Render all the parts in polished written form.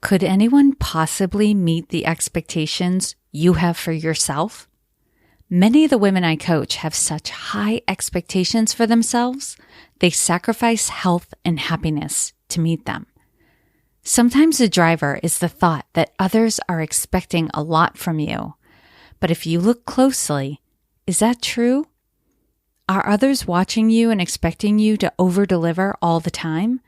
Could anyone possibly meet the expectations you have for yourself? Many of the women I coach have such high expectations for themselves, they sacrifice health and happiness to meet them. Sometimes the driver is the thought that others are expecting a lot from you. But if you look closely, is that true? Are others watching you and expecting you to overdeliver all the time?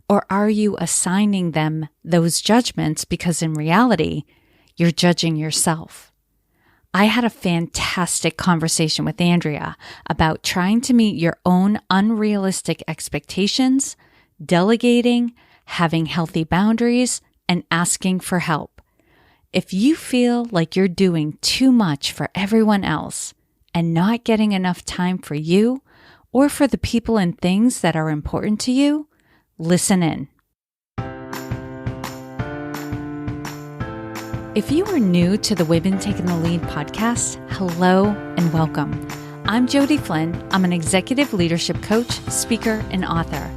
Or are you assigning them those judgments because in reality, you're judging yourself? I had a fantastic conversation with Andrea about trying to meet your own unrealistic expectations, delegating, having healthy boundaries, and asking for help. If you feel like you're doing too much for everyone else and not getting enough time for you or for the people and things that are important to you, listen in. If you are new to the Women Taking the Lead podcast, hello and welcome. I'm Jody Flynn. I'm an executive leadership coach, speaker, and author.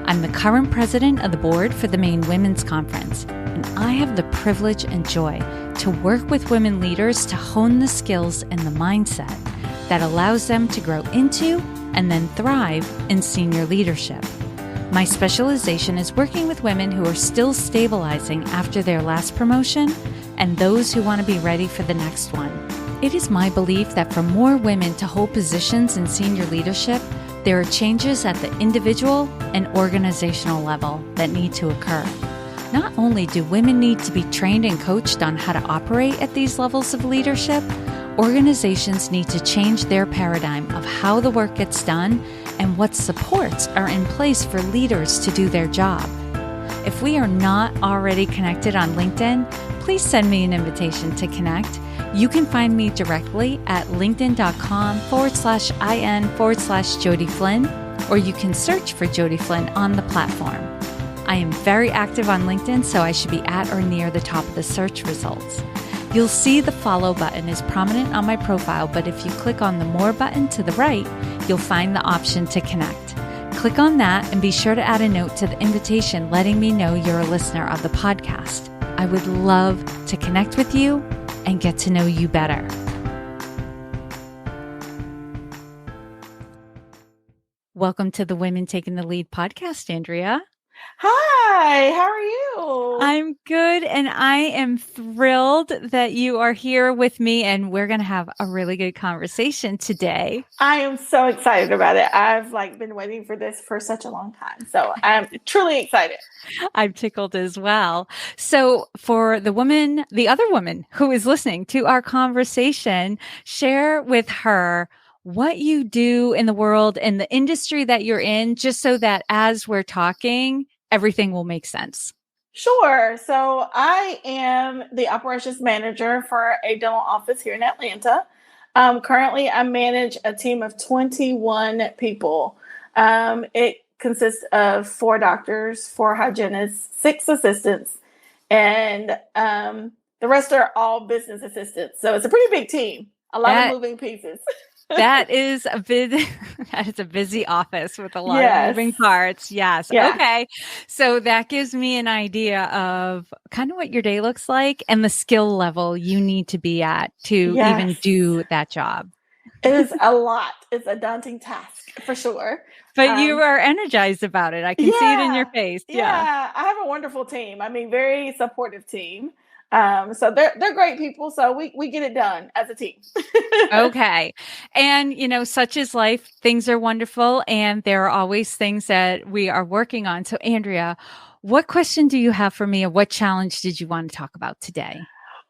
I'm the current president of the board for the Maine Women's Conference, and I have the privilege and joy to work with women leaders to hone the skills and the mindset that allows them to grow into and then thrive in senior leadership. My specialization is working with women who are still stabilizing after their last promotion and those who want to be ready for the next one. It is my belief that for more women to hold positions in senior leadership, there are changes at the individual and organizational level that need to occur. Not only do women need to be trained and coached on how to operate at these levels of leadership, organizations need to change their paradigm of how the work gets done and what supports are in place for leaders to do their job. If we are not already connected on LinkedIn, please send me an invitation to connect. You can find me directly at linkedin.com/in/Jody Flynn, or you can search for Jody Flynn on the platform. I am very active on LinkedIn, so I should be at or near the top of the search results. You'll see the follow button is prominent on my profile, but if you click on the more button to the right, you'll find the option to connect. Click on that and be sure to add a note to the invitation letting me know you're a listener of the podcast. I would love to connect with you and get to know you better. Welcome to the Women Taking the Lead podcast, Andrea. Hi, how are you? I'm good, and I am thrilled that you are here with me, and we're going to have a really good conversation today. I am so excited about it. I've been waiting for this for such a long time, so I'm truly excited. I'm tickled as well. So for the other woman who is listening to our conversation, share with her what you do in the world and the industry that you're in, just so that as we're talking, everything will make sense. Sure. So I am the operations manager for a dental office here in Atlanta. Currently, I manage a team of 21 people. It consists of 4 doctors, 4 hygienists, 6 assistants, and the rest are all business assistants. So it's a pretty big team, a lot of moving pieces. That is a busy office with a lot of moving parts. Yes. Yeah. Okay. So that gives me an idea of kind of what your day looks like and the skill level you need to be at to even do that job. It is a lot. It's a daunting task for sure. But you are energized about it. I can see it in your face. Yeah. I have a wonderful team. Very supportive team. So they're great people. So we get it done as a team. Okay. And, such is life. Things are wonderful. And there are always things that we are working on. So Andrea, what question do you have for me, or what challenge did you want to talk about today?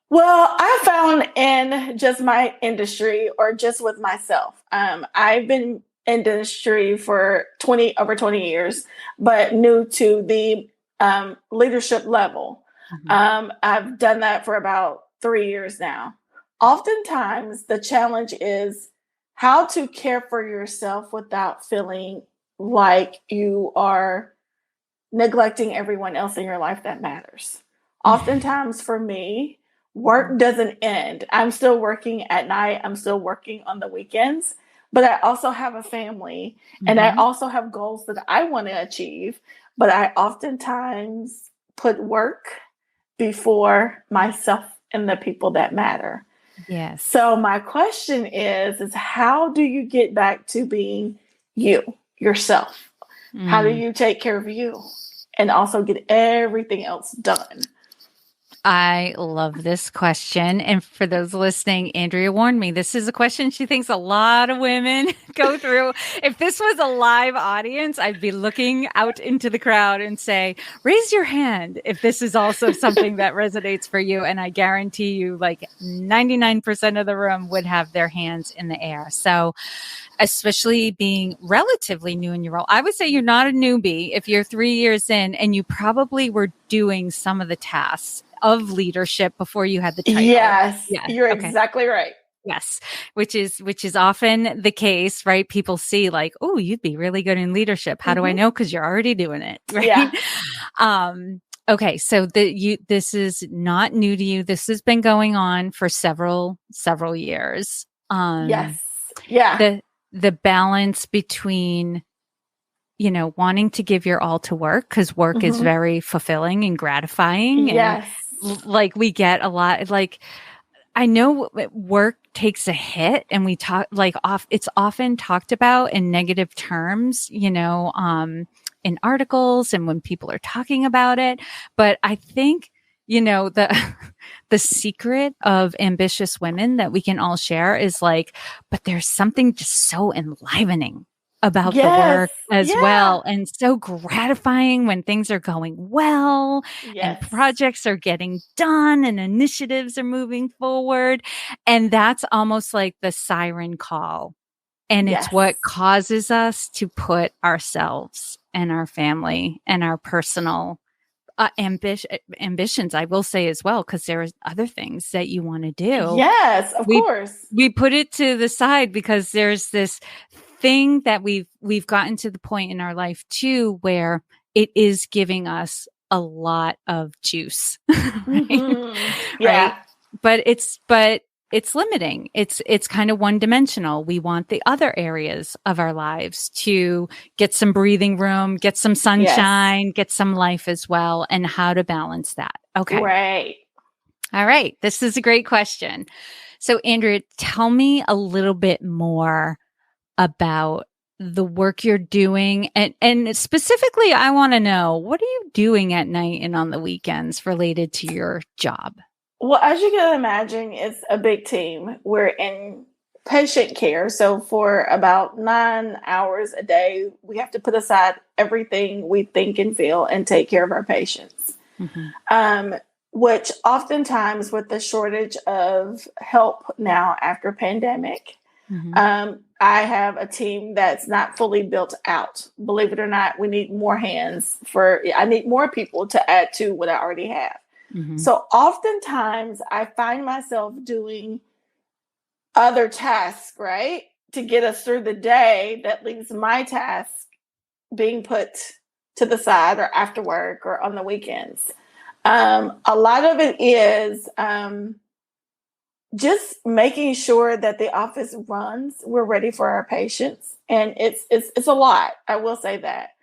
Well, I found in just my industry or just with myself, I've been in dentistry for over 20 years, but new to the leadership level. Mm-hmm. I've done that for about 3 years now. Oftentimes, the challenge is how to care for yourself without feeling like you are neglecting everyone else in your life that matters. Oftentimes, for me, work doesn't end. I'm still working at night. I'm still working on the weekends, but I also have a family, and I also have goals that I want to achieve, but I oftentimes put work before myself and the people that matter. Yes. So my question is how do you get back to being yourself? How do you take care of you and also get everything else done? I love this question. And for those listening, Andrea warned me. This is a question she thinks a lot of women go through. If this was a live audience, I'd be looking out into the crowd and say, raise your hand if this is also something that resonates for you. And I guarantee you, like 99% of the room would have their hands in the air. So, especially being relatively new in your role, I would say you're not a newbie if you're 3 years in and you probably were doing some of the tasks of leadership before you had the title. Yes, you're exactly right. Yes, which is often the case, right? People see like, oh, you'd be really good in leadership. How do I know? Because you're already doing it, right? Yeah. Okay, so this is not new to you. This has been going on for several years. Yes. Yeah. The balance between, wanting to give your all to work, because work is very fulfilling and gratifying. Yes. And like we get a lot, like I know work takes a hit and we talk it's often talked about in negative terms, in articles and when people are talking about it. But I think, the secret of ambitious women that we can all share is like, but there's something just so enlivening about the work as well. And so gratifying when things are going well and projects are getting done and initiatives are moving forward. And that's almost like the siren call. And it's what causes us to put ourselves and our family and our personal ambitions, I will say as well, because there are other things that you want to do. Yes, of course. We put it to the side because there's this thing that we've gotten to the point in our life too, where it is giving us a lot of juice, right? Yeah. Right? But it's limiting. It's kind of one dimensional. We want the other areas of our lives to get some breathing room, get some sunshine, get some life as well, and how to balance that. Okay. Right. All right. This is a great question. So, Andrea, tell me a little bit more about the work you're doing. And specifically, I want to know, what are you doing at night and on the weekends related to your job? Well, as you can imagine, it's a big team. We're in patient care. So for about 9 hours a day, we have to put aside everything we think and feel and take care of our patients. Which oftentimes with the shortage of help now after pandemic, I have a team that's not fully built out. Believe it or not, we need more hands I need more people to add to what I already have. So oftentimes I find myself doing other tasks, right, to get us through the day that leaves my task being put to the side or after work or on the weekends. A lot of it is just making sure that the office runs. We're ready for our patients, and it's a lot. I will say that.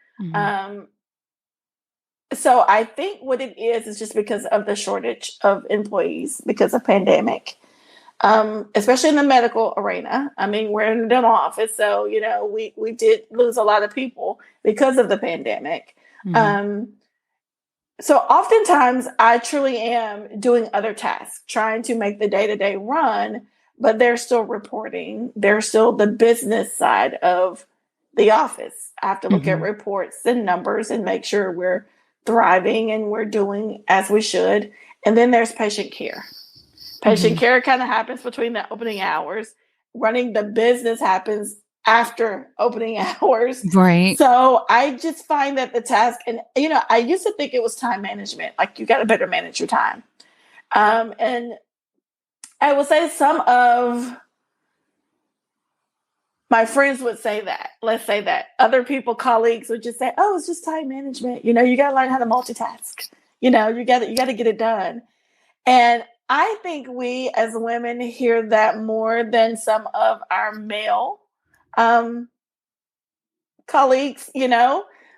So I think what it is just because of the shortage of employees because of pandemic, especially in the medical arena. I mean, we're in the dental office, so we did lose a lot of people because of the pandemic. So oftentimes I truly am doing other tasks, trying to make the day-to-day run, but they're still reporting. They're still the business side of the office. I have to look at reports and numbers and make sure we're thriving and we're doing as we should. And then there's patient care. Patient care kind of happens between the opening hours. Running the business happens after opening hours. Right. So I just find that the task, and I used to think it was time management, like you got to better manage your time. And I will say some of my friends would say that. Let's say that other people, colleagues would just say, "Oh, it's just time management. You got to learn how to multitask. You got to get it done." And I think we as women hear that more than some of our male colleagues,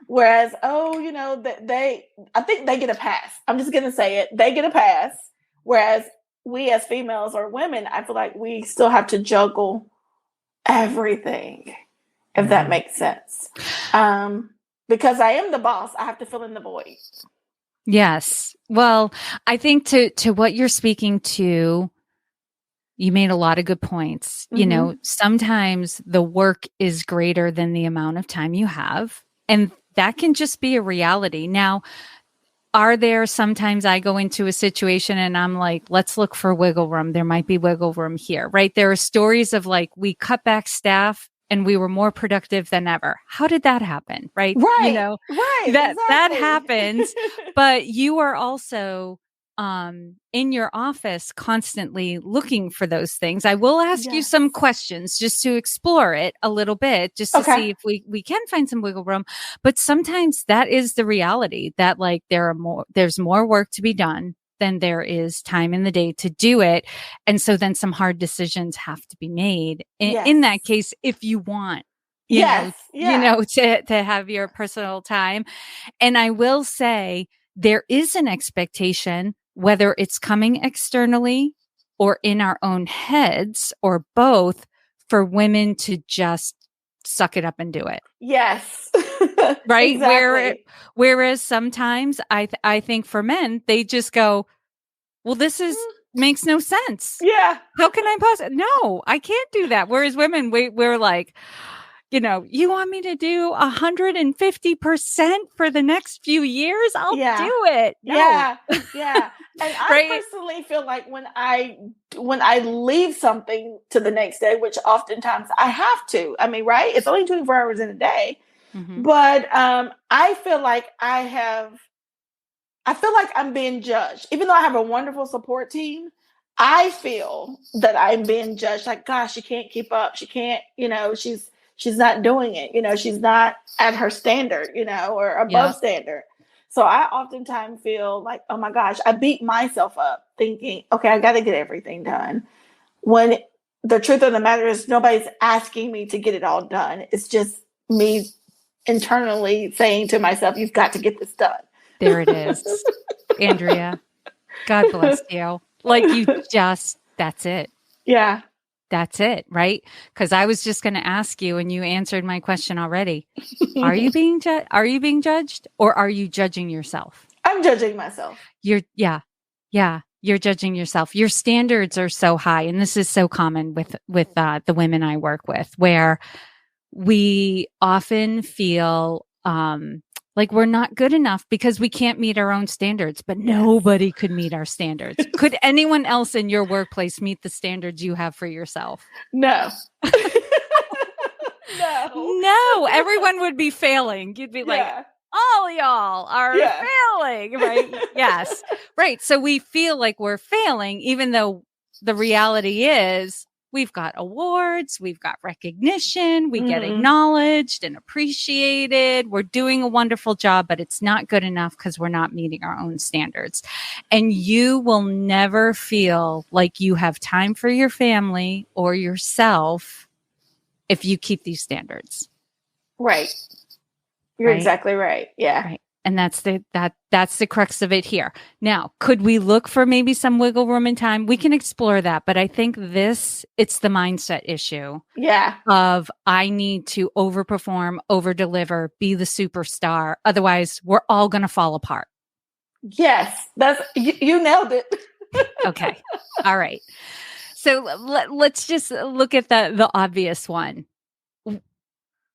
Whereas, I think they get a pass. I'm just going to say it. They get a pass. Whereas we as females or women, I feel like we still have to juggle everything, if that makes sense. Because I am the boss, I have to fill in the void. Yes. Well, I think to what you're speaking to, you made a lot of good points. You know, sometimes the work is greater than the amount of time you have, and that can just be a reality. Now, are there sometimes I go into a situation and I'm like, let's look for wiggle room. There might be wiggle room here, right? There are stories of like, we cut back staff and we were more productive than ever. How did that happen? Right. Right. You know, that happens, but you are also in your office constantly looking for those things. I will ask you some questions just to explore it a little bit, just to see if we can find some wiggle room. But sometimes that is the reality, that like there's more work to be done than there is time in the day to do it. And so then some hard decisions have to be made in that case, if you want, you know, to have your personal time. And I will say there is an expectation, whether it's coming externally or in our own heads or both, for women to just suck it up and do it. Yes. Right. Exactly. Whereas sometimes I think for men, they just go, well, this makes no sense. Yeah. How can I possibly? No, I can't do that. Whereas women, we're like, you know, you want me to do 150% for the next few years? I'll do it. No. Yeah. And I personally feel like when I leave something to the next day, which oftentimes I have to, I mean, right? It's only 24 hours in a day. But I feel like I'm being judged. Even though I have a wonderful support team, I feel that I'm being judged. Like, gosh, she can't keep up. She can't, you know, she's not doing it. You know, she's not at her standard, you know, or above standard. So I oftentimes feel like, oh my gosh, I beat myself up thinking, okay, I got to get everything done. When the truth of the matter is nobody's asking me to get it all done. It's just me internally saying to myself, you've got to get this done. There it is. Andrea, God bless you. Like that's it. Yeah. That's it, right? Because I was just going to ask you, and you answered my question already. Are you being judged, or are you judging yourself? I'm judging myself. You're judging yourself. Your standards are so high, and this is so common with the women I work with, where we often feel like we're not good enough because we can't meet our own standards, but nobody could meet our standards. Could anyone else in your workplace meet the standards you have for yourself? No. No, everyone would be failing. You'd be like, all y'all are failing, right? Yes. Right. So we feel like we're failing, even though the reality is we've got awards, we've got recognition, we get acknowledged and appreciated. We're doing a wonderful job, but it's not good enough because we're not meeting our own standards. And you will never feel like you have time for your family or yourself if you keep these standards. Right. You're exactly right. Yeah. Right. And that's the crux of it here. Now, could we look for maybe some wiggle room in time? We can explore that. But I think it's the mindset issue. Yeah. Of I need to overperform, overdeliver, be the superstar. Otherwise, we're all going to fall apart. Yes. You nailed it. Okay. All right. So let's just look at the obvious one.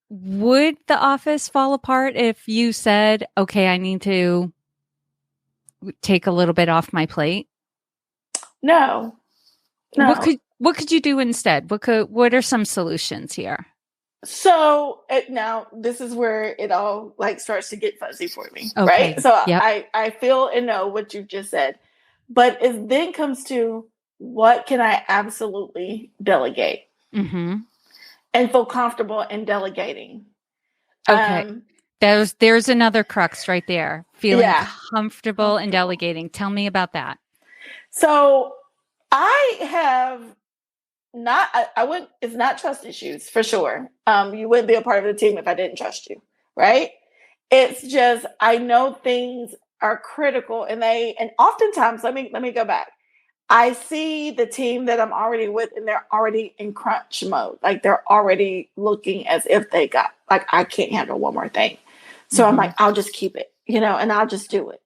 Would the office fall apart if you said, okay, I need to take a little bit off my plate? No. What could you do instead? What are some solutions here? So now this is where it all like starts to get fuzzy for me, right? So I feel and know what you just said, but it then comes to what can I absolutely delegate? And feel comfortable in delegating. Okay. There's another crux right there. Feeling comfortable in delegating. Tell me about that. So I have it's not trust issues for sure. You wouldn't be a part of the team if I didn't trust you. Right. It's just, I know things are critical and oftentimes, let me go back. I see the team that I'm already with and they're already in crunch mode. Like they're already looking as if they got, like, I can't handle one more thing. So I'm like, I'll just keep it, and I'll just do it,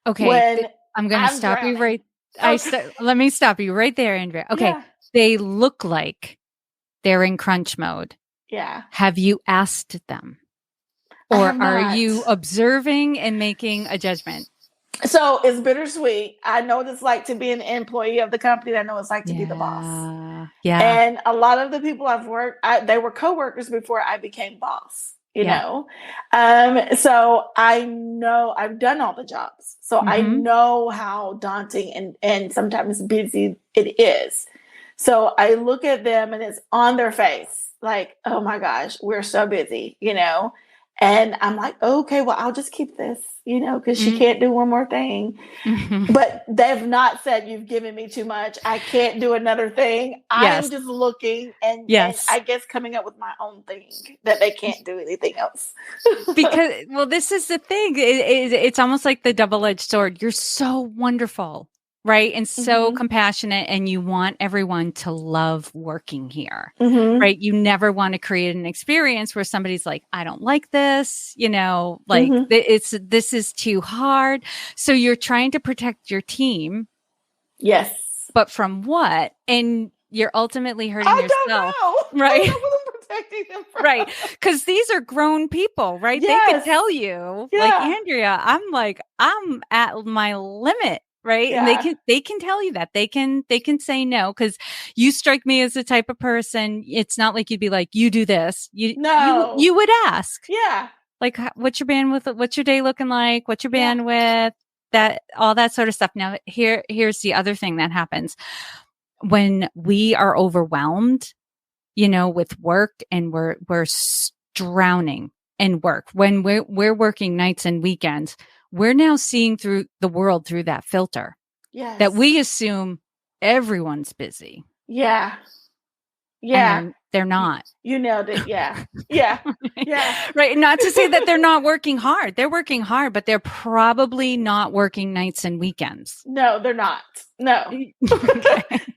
Okay. when I'm going to I'm stop you drowning. right. Let me stop you right there, Andrea. Okay. Yeah. They look like they're in crunch mode. Yeah. Have you asked them? I Or have are not. you observing and making a judgment? So it's bittersweet. I know what it's like to be an employee of the company. I know what it's like to be the boss. Yeah. And a lot of the people I've worked, they were coworkers before I became boss, know. So I know I've done all the jobs. So I know how daunting and sometimes busy it is. So I look at them and it's on their face like, oh my gosh, we're so busy, And I'm like, okay, well, I'll just keep this, because she can't do one more thing. But they've not said, you've given me too much. I can't do another thing. Yes. I'm just looking and I guess coming up with my own thing that they can't do anything else. Because, well, this is the thing. It's almost like the double-edged sword. You're so wonderful, right? And so compassionate, and you want everyone to love working here, right? You never want to create an experience where somebody's like, I don't like this, this is too hard. So you're trying to protect your team. Yes. But from what? And you're ultimately hurting yourself. Don't know. Right? I don't know what I'm protecting them from. Right. Because these are grown people, right? Yes. They could tell you, like Andrea, I'm at my limit. Right. Yeah. And they can tell you that they can say no, because you strike me as the type of person. It's not like you'd be like, you do this. You would ask. Yeah. Like, what's your bandwidth? What's your day looking like? What's your bandwidth? That all that sort of stuff. Now, here's the other thing that happens when we are overwhelmed, with work, and we're drowning in work. When we're working nights and weekends, we're now seeing through the world through that filter. Yes. That we assume everyone's busy. Yeah. Yeah. And they're not. You nailed it. Yeah. Yeah. Yeah. Right. Not to say that they're not working hard. They're working hard, but they're probably not working nights and weekends. No, they're not. No,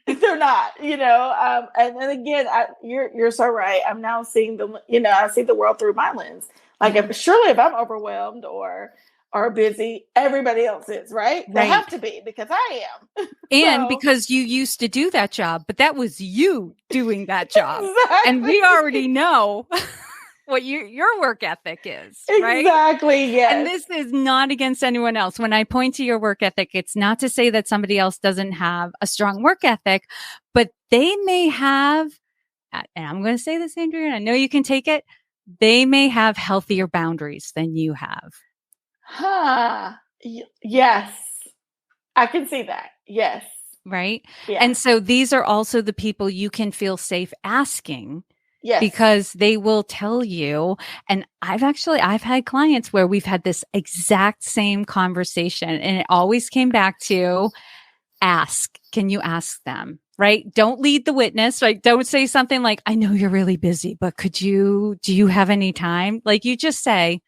they're not, and again, you're so right. I'm now seeing I see the world through my lens. Like if I'm overwhelmed or busy, everybody else is, right? They have to be, because I am. And because you used to do that job, but that was you doing that job. Exactly. And we already know what your work ethic is, right? Exactly, yes. And this is not against anyone else. When I point to your work ethic, it's not to say that somebody else doesn't have a strong work ethic, but they may have, and I'm going to say this, Andrea, and I know you can take it, they may have healthier boundaries than you have. Yes. I can see that. Yes. Right? Yeah. And so these are also the people you can feel safe asking. Yes. Because they will tell you. And I've had clients where we've had this exact same conversation, and it always came back to ask. Can you ask them? Right? Don't lead the witness. Right? Don't say something like, I know you're really busy, but do you have any time? Like, you just say,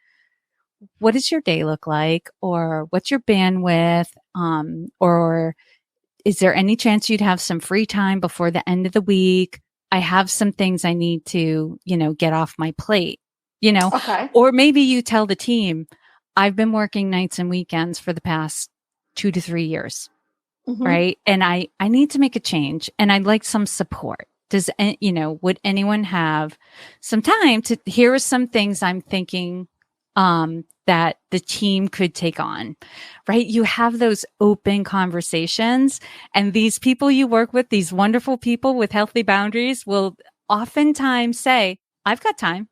what does your day look like? Or what's your bandwidth? Or is there any chance you'd have some free time before the end of the week? I have some things I need to, get off my plate, Okay. Or maybe you tell the team, I've been working nights and weekends for the past 2 to 3 years. Right. And I need to make a change, and I'd like some support. Would anyone have some time to, here are some things I'm thinking, that the team could take on, right? You have those open conversations, and these people you work with, these wonderful people with healthy boundaries, will oftentimes say, I've got time,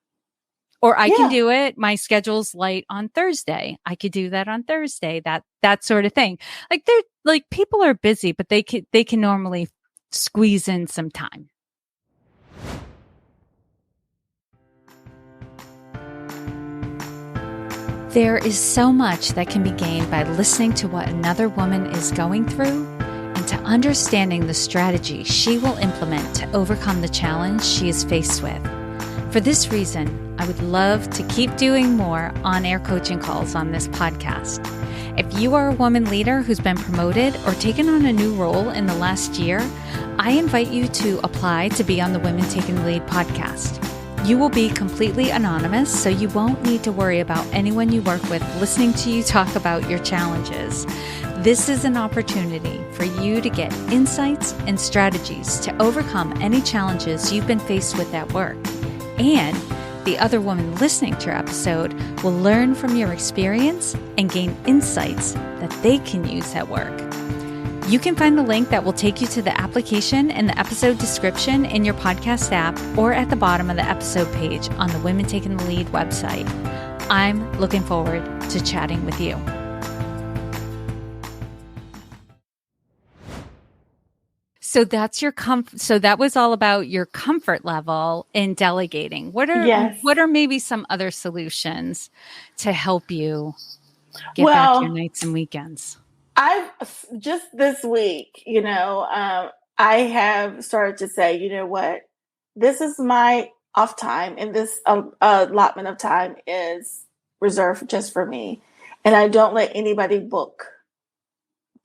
or I can do it. My schedule's light on Thursday. I could do that on Thursday, that sort of thing. Like, they're like, people are busy, but they can normally squeeze in some time. There is so much that can be gained by listening to what another woman is going through, and to understanding the strategy she will implement to overcome the challenge she is faced with. For this reason, I would love to keep doing more on-air coaching calls on this podcast. If you are a woman leader who's been promoted or taken on a new role in the last year, I invite you to apply to be on the Women Taking the Lead podcast. You will be completely anonymous, so you won't need to worry about anyone you work with listening to you talk about your challenges. This is an opportunity for you to get insights and strategies to overcome any challenges you've been faced with at work. And the other woman listening to your episode will learn from your experience and gain insights that they can use at work. You can find the link that will take you to the application in the episode description in your podcast app or at the bottom of the episode page on the Women Taking the Lead website. I'm looking forward to chatting with you. So that's your So that was all about your comfort level in delegating. What are maybe some other solutions to help you get back your nights and weekends? I've just this week, I have started to say, you know what, this is my off time, and this allotment of time is reserved just for me, and I don't let anybody book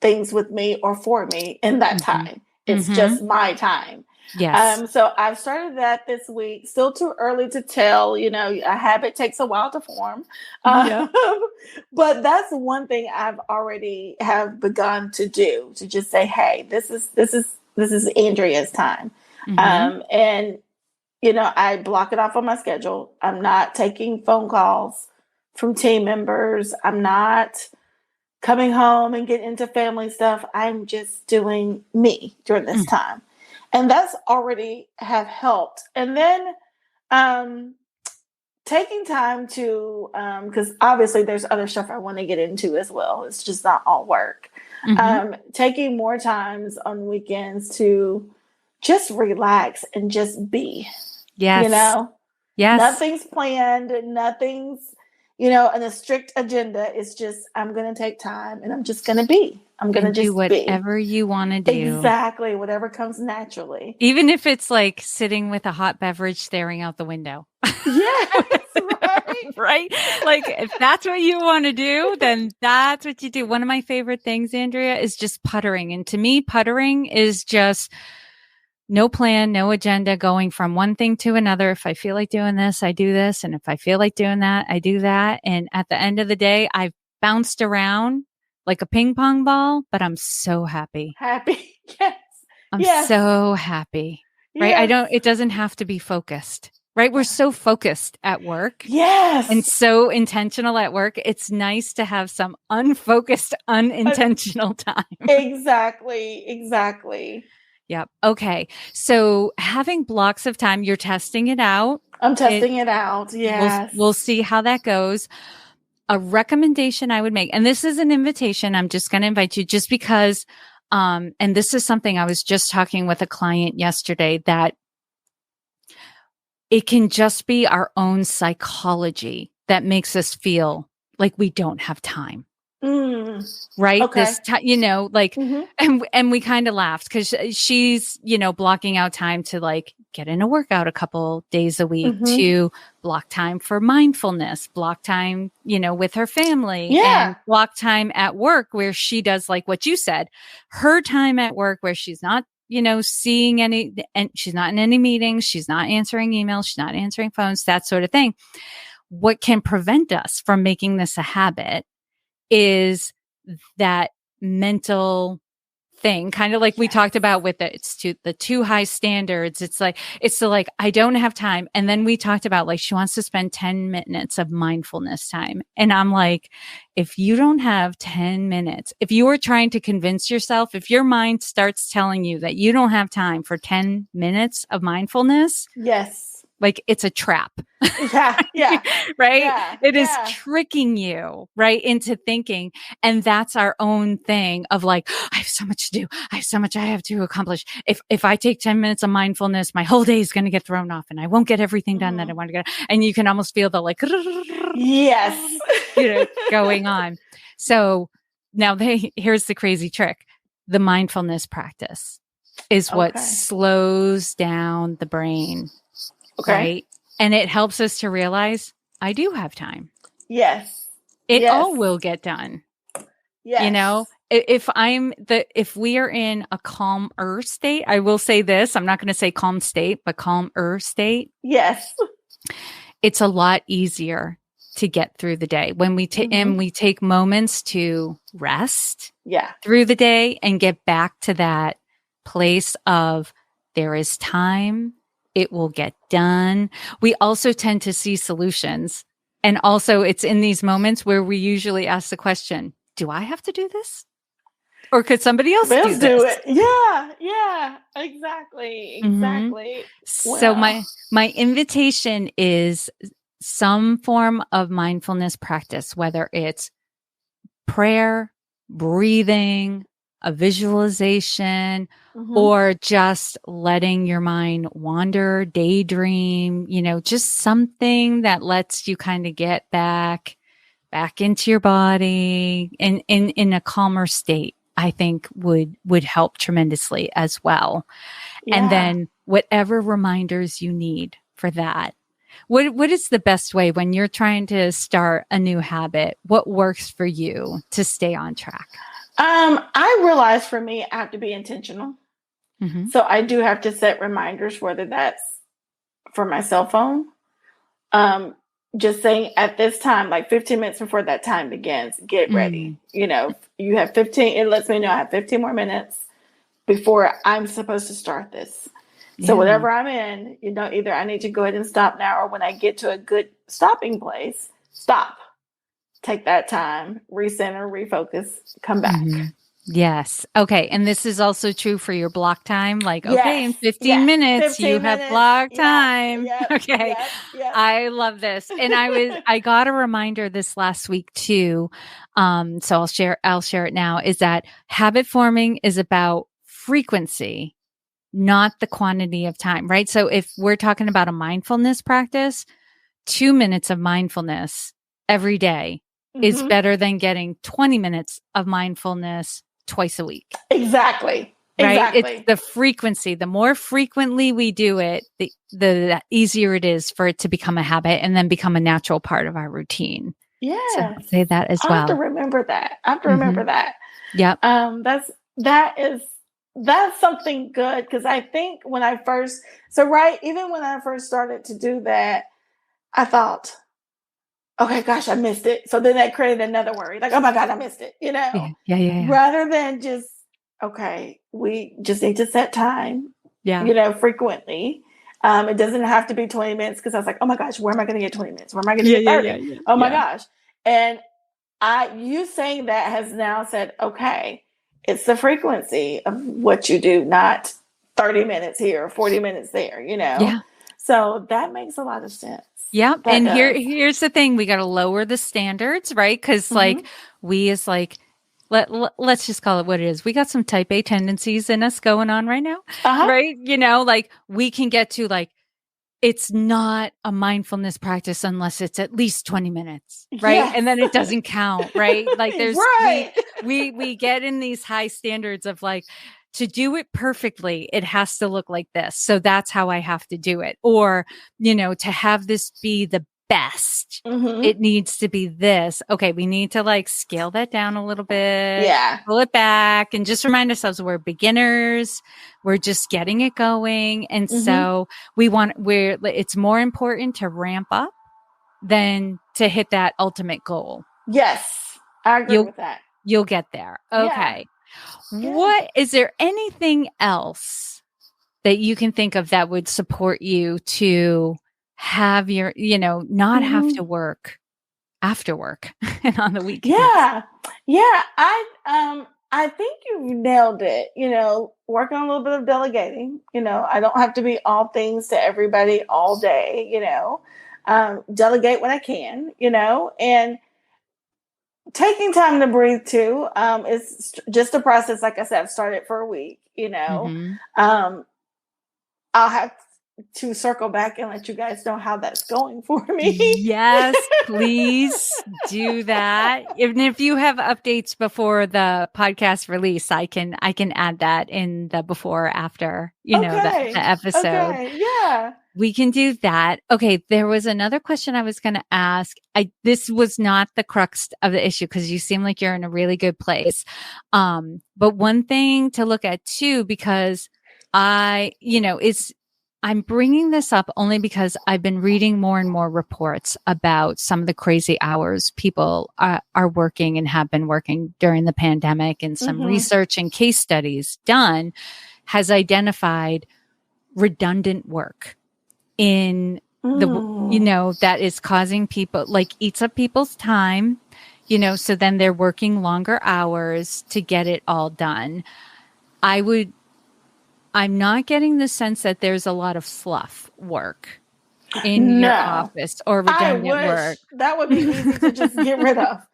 things with me or for me in that time. It's just my time. Yes. So I've started that this week. Still too early to tell. A habit takes a while to form. But that's one thing I've already have begun to do, to just say, hey, this is Andrea's time. And I block it off on my schedule. I'm not taking phone calls from team members. I'm not coming home and getting into family stuff. I'm just doing me during this time. And that's already have helped. And then taking time to, because obviously there's other stuff I want to get into as well. It's just not all work. Taking more times on weekends to just relax and just be. Yes. Yes. Nothing's planned. Nothing's, and a strict agenda. Is just, I'm going to take time and I'm just going to be. I'm going to just do whatever you want to do. Exactly. Whatever comes naturally. Even if it's like sitting with a hot beverage staring out the window. Yes, right. Right? Like if that's what you want to do, then that's what you do. One of my favorite things, Andrea, is just puttering. And to me, puttering is just no plan, no agenda, going from one thing to another. If I feel like doing this, I do this. And if I feel like doing that, I do that. And at the end of the day, I've bounced around like a ping pong ball, but I'm so happy. Happy. Yes. I'm so happy. Right. Yes. It doesn't have to be focused. Right. We're so focused at work. Yes. And so intentional at work. It's nice to have some unfocused, unintentional time. Exactly. Yep. Okay. So having blocks of time, you're testing it out. I'm testing it out. Yes. We'll see how that goes. A recommendation I would make, and this is an invitation. I'm just going to invite you just because, and this is something I was just talking with a client yesterday, that it can just be our own psychology that makes us feel like we don't have time. Right. Okay. And we kind of laughed because she's, blocking out time to like get in a workout a couple days a week, to block time for mindfulness, block time, with her family, and block time at work where she does like what you said, her time at work where she's not, seeing any, and she's not in any meetings. She's not answering emails. She's not answering phones, that sort of thing. What can prevent us from making this a habit is that mental thing, kind of like we talked about with the too high standards. It's like, I don't have time. And then we talked about like, she wants to spend 10 minutes of mindfulness time. And I'm like, if you don't have 10 minutes, if you are trying to convince yourself, if your mind starts telling you that you don't have time for 10 minutes of mindfulness, yes. Like it's a trap. Yeah. Right. Yeah, it is tricking you right into thinking. And that's our own thing of like, I have so much to do. I have so much I have to accomplish. If I take 10 minutes of mindfulness, my whole day is going to get thrown off and I won't get everything done that I want to get. And you can almost feel the like, yes, going on. So now here's the crazy trick. The mindfulness practice is what slows down the brain. Okay. Right. And it helps us to realize I do have time. Yes. It all will get done. Yes. If we are in a calmer state, I will say this, I'm not going to say calm state, but calmer state. Yes. It's a lot easier to get through the day when we take moments to rest through the day and get back to that place of there is time. It will get done. We also tend to see solutions. And also it's in these moments where we usually ask the question, do I have to do this? Or could somebody else do it? Yeah, exactly. So my invitation is some form of mindfulness practice, whether it's prayer, breathing, a visualization, or just letting your mind wander, daydream, just something that lets you kind of get back into your body and in a calmer state, I think would help tremendously as well. Yeah. And then whatever reminders you need for that. What is the best way when you're trying to start a new habit? What works for you to stay on track? I realize for me, I have to be intentional. So I do have to set reminders, whether that's for my cell phone, just saying at this time, like 15 minutes before that time begins, get ready. You have 15, it lets me know I have 15 more minutes before I'm supposed to start this. So whatever I'm in, either I need to go ahead and stop now, or when I get to a good stopping place, stop, take that time, recenter, refocus, come back. Yes. Okay. And this is also true for your block time. Like, okay, in 15 minutes, 15 you have block time. Okay. I love this. And I got a reminder this last week too. So I'll share it now, is that habit forming is about frequency, not the quantity of time, right? So if we're talking about a mindfulness practice, 2 minutes of mindfulness every day is better than getting 20 minutes of mindfulness twice a week. Exactly. Right. It's the frequency. The more frequently we do it, the easier it is for it to become a habit and then become a natural part of our routine. Yeah. So I'll say that as well. I have to remember that. Yep. That's something good, because I think even when I first started to do that, I thought, okay, gosh, I missed it. So then that created another worry, like, oh my God, I missed it, Yeah. Rather than just, okay, we just need to set time, frequently. It doesn't have to be 20 minutes, because I was like, oh my gosh, where am I going to get 20 minutes? Where am I going to get 30? Oh my gosh. And you saying that has now said, okay, it's the frequency of what you do, not 30 minutes here, 40 minutes there, Yeah. So that makes a lot of sense. Yep. And here's the thing. We got to lower the standards, right? Because let's just call it what it is. We got some type A tendencies in us going on right now, right? We can get to it's not a mindfulness practice unless it's at least 20 minutes, right? Yes. And then it doesn't count, right? There's, we get in these high standards of to do it perfectly, it has to look like this. So that's how I have to do it. Or, to have this be the best, it needs to be this. Okay. We need to scale that down a little bit, pull it back, and just remind ourselves we're beginners. We're just getting it going. And so it's more important to ramp up than to hit that ultimate goal. Yes. I agree with that. You'll get there. Okay. Yeah. What is there anything else that you can think of that would support you to have your, not have to work after work and on the weekends? Yeah. I think you nailed it. Working on a little bit of delegating. I don't have to be all things to everybody all day. Delegate when I can. And taking time to breathe too. Is just a process. Like I said, I've started for a week. I'll have to circle back and let you guys know how that's going for me. Yes, please do that. Even if you have updates before the podcast release, I can add that in the before or after, the episode. Okay. Yeah. We can do that. Okay. There was another question I was going to ask. This was not the crux of the issue because you seem like you're in a really good place. But one thing to look at too, because I'm bringing this up only because I've been reading more and more reports about some of the crazy hours people are working and have been working during the pandemic, and some research and case studies done has identified redundant work in that is causing people, like, eats up people's time, so then they're working longer hours to get it all done. I'm not getting the sense that there's a lot of fluff work in your office or redundant work. That would be easy to just get rid of.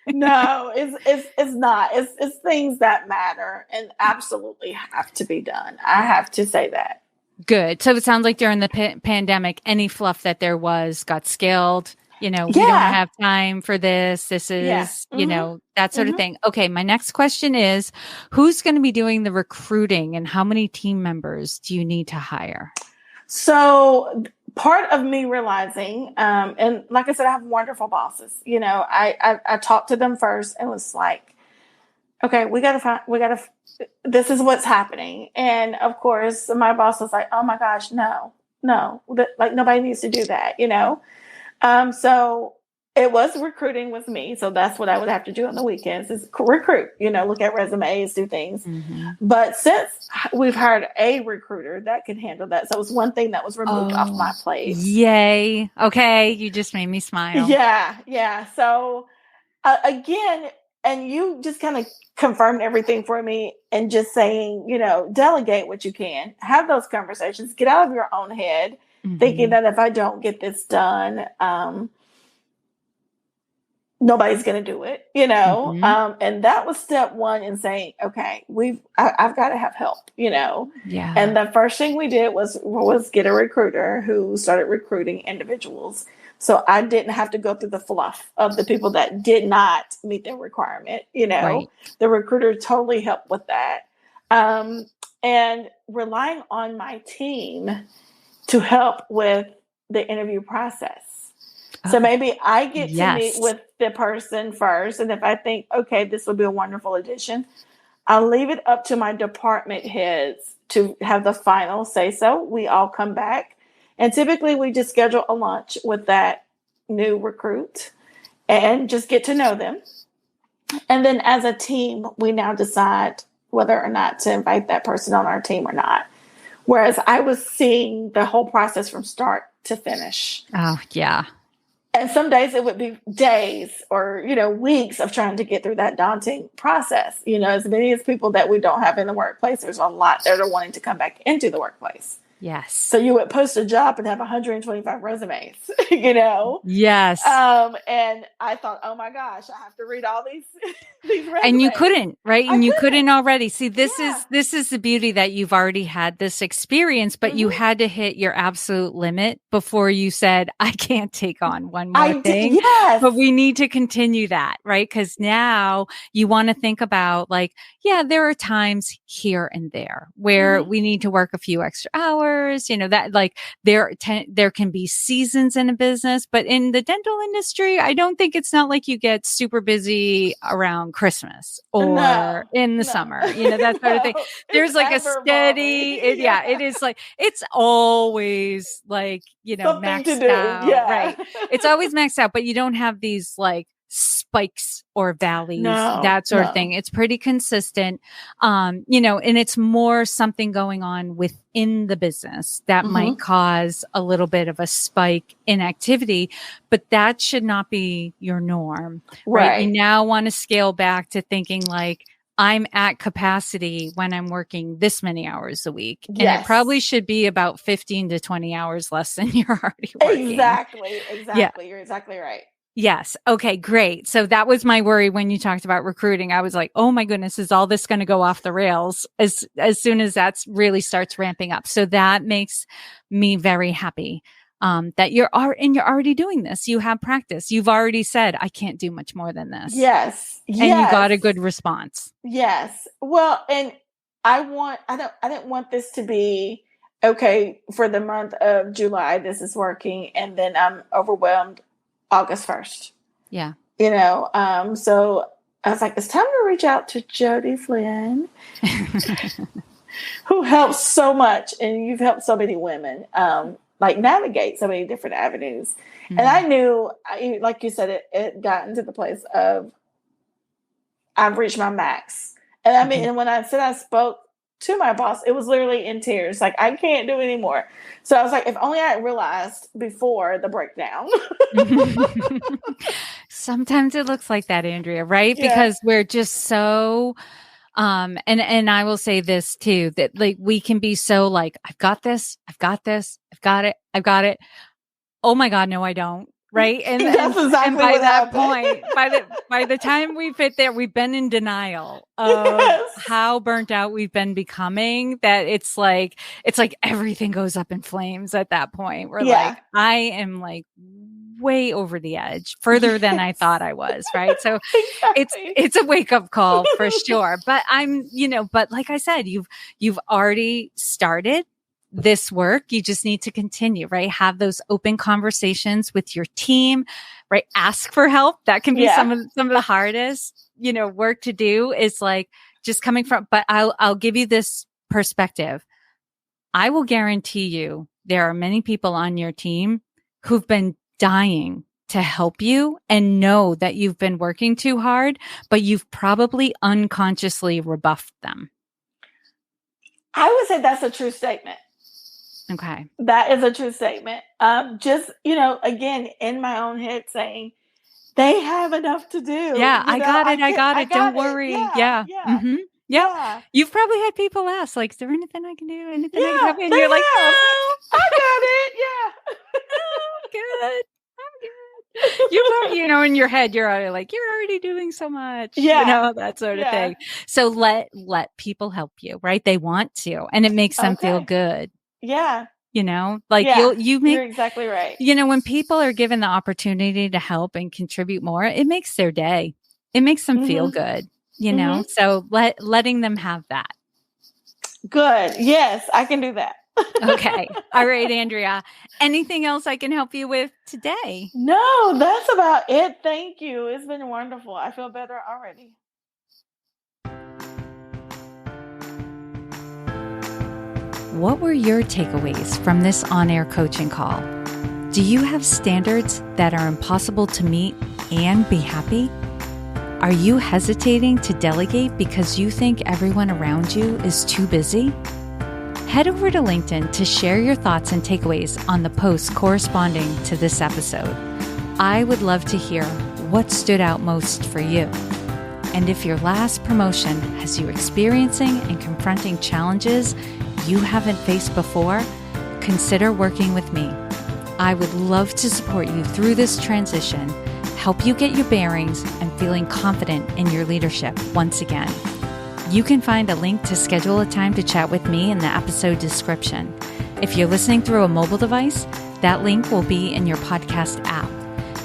No, it's not. It's things that matter and absolutely have to be done. I have to say that. Good. So it sounds like during the pandemic, any fluff that there was got scaled. We don't have time for this. This is, that sort of thing. Okay. My next question is, who's going to be doing the recruiting and how many team members do you need to hire? So part of me realizing, and like I said, I have wonderful bosses. I talked to them first and was like, okay, this is what's happening. And of course, my boss was like, oh my gosh, no, like nobody needs to do that, So it was recruiting with me. So that's what I would have to do on the weekends is recruit, look at resumes, do things. But since we've hired a recruiter that can handle that. So it was one thing that was removed off my plate. Yay. Okay. You just made me smile. Yeah. So again, and you just kind of confirmed everything for me and just saying, delegate what you can, have those conversations, get out of your own head, thinking that if I don't get this done, nobody's going to do it, and that was step one in saying, okay, I've got to have help, Yeah. And the first thing we did was get a recruiter who started recruiting individuals. So I didn't have to go through the fluff of the people that did not meet their requirement, Right. The recruiter totally helped with that. And relying on my team to help with the interview process. So maybe I get to meet with the person first. And if I think, okay, this would be a wonderful addition, I'll leave it up to my department heads to have the final say so. We all come back. And typically we just schedule a lunch with that new recruit and just get to know them. And then as a team, we now decide whether or not to invite that person on our team or not. Whereas I was seeing the whole process from start to finish. Oh, yeah. And some days it would be days or, weeks of trying to get through that daunting process. As many as people that we don't have in the workplace, there's a lot that are wanting to come back into the workplace. Yes. So you would post a job and have 125 resumes, Yes. And I thought, oh my gosh, I have to read all these resumes. And you couldn't, right? And you couldn't already. See, this is the beauty that you've already had this experience, but you had to hit your absolute limit before you said, I can't take on one more thing. Yes. But we need to continue that, right? Because now you want to think about there are times here and there where we need to work a few extra hours, that like there can be seasons in a business, but in the dental industry, I don't think it's not like you get super busy around Christmas or in the summer, that sort of thing. There's like a steady, it is like, it's always like, something maxed out, right? It's always maxed out, but you don't have these like spikes or valleys, that sort of thing. It's pretty consistent, and it's more something going on within the business that might cause a little bit of a spike in activity, but that should not be your norm, right? You now want to scale back to thinking like, I'm at capacity when I'm working this many hours a week. And it probably should be about 15 to 20 hours less than you're already working. Exactly. Yeah. You're exactly right. Yes. Okay, great. So that was my worry when you talked about recruiting. I was like, oh my goodness, is all this going to go off the rails as soon as that really starts ramping up? So that makes me very happy. That you're already doing this. You have practice. You've already said, I can't do much more than this. Yes. And you got a good response. Yes. Well, and I didn't want this to be okay, for the month of July, this is working. And then I'm overwhelmed August 1st. Yeah. So I was like, it's time to reach out to Jody Flynn, who helps so much. And you've helped so many women, like navigate so many different avenues. Mm-hmm. And I knew, like you said, it got into the place of I've reached my max. And I mean, and when I said I spoke to my boss, it was literally in tears. Like, I can't do anymore. So I was like, if only I had realized before the breakdown. Sometimes it looks like that, Andrea, right? Yeah. Because we're just so, and I will say this too, that like we can be so like, I've got this, I've got it. Oh my God, no, I don't. Right. And that's exactly and by what that happened. point, by the time we've hit there, we've been in denial of how burnt out we've been becoming, that it's like everything goes up in flames at that point. We're like, I am like way over the edge, further than I thought I was. Right. So it's a wake up call for sure. But but like I said, you've already started this work. You just need to continue, right? Have those open conversations with your team, right? Ask for help. That can be some of the hardest, work to do, is like just coming from, but I'll give you this perspective. I will guarantee you there are many people on your team who've been dying to help you and know that you've been working too hard, but you've probably unconsciously rebuffed them. I would say that's a true statement. Okay. That is a true statement. Just, again, in my own head saying, they have enough to do. Yeah, I got it. Don't worry. Yeah. Mm-hmm. Yeah. You've probably had people ask, like, is there anything I can do? Anything I can help you? And you're like, no, I got it. Yeah. I'm good. You probably, in your head, you're already like, you're already doing so much. Yeah. That sort of thing. So let people help you, right? They want to, and it makes them feel good. Yeah. You're exactly right. When people are given the opportunity to help and contribute more, it makes their day. It makes them feel good, so letting them have that. Good. Yes, I can do that. Okay. All right, Andrea. Anything else I can help you with today? No, that's about it. Thank you. It's been wonderful. I feel better already. What were your takeaways from this on-air coaching call? Do you have standards that are impossible to meet and be happy? Are you hesitating to delegate because you think everyone around you is too busy? Head over to LinkedIn to share your thoughts and takeaways on the posts corresponding to this episode. I would love to hear what stood out most for you. And if your last promotion has you experiencing and confronting challenges you haven't faced before, consider working with me. I would love to support you through this transition, help you get your bearings, and feeling confident in your leadership once again. You can find a link to schedule a time to chat with me in the episode description. If you're listening through a mobile device, that link will be in your podcast app.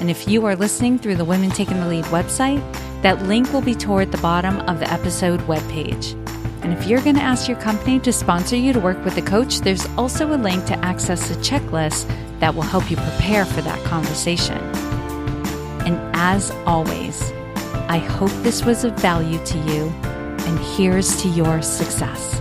And if you are listening through the Women Taking the Lead website, that link will be toward the bottom of the episode webpage. And if you're going to ask your company to sponsor you to work with a coach, there's also a link to access a checklist that will help you prepare for that conversation. And as always, I hope this was of value to you, and here's to your success.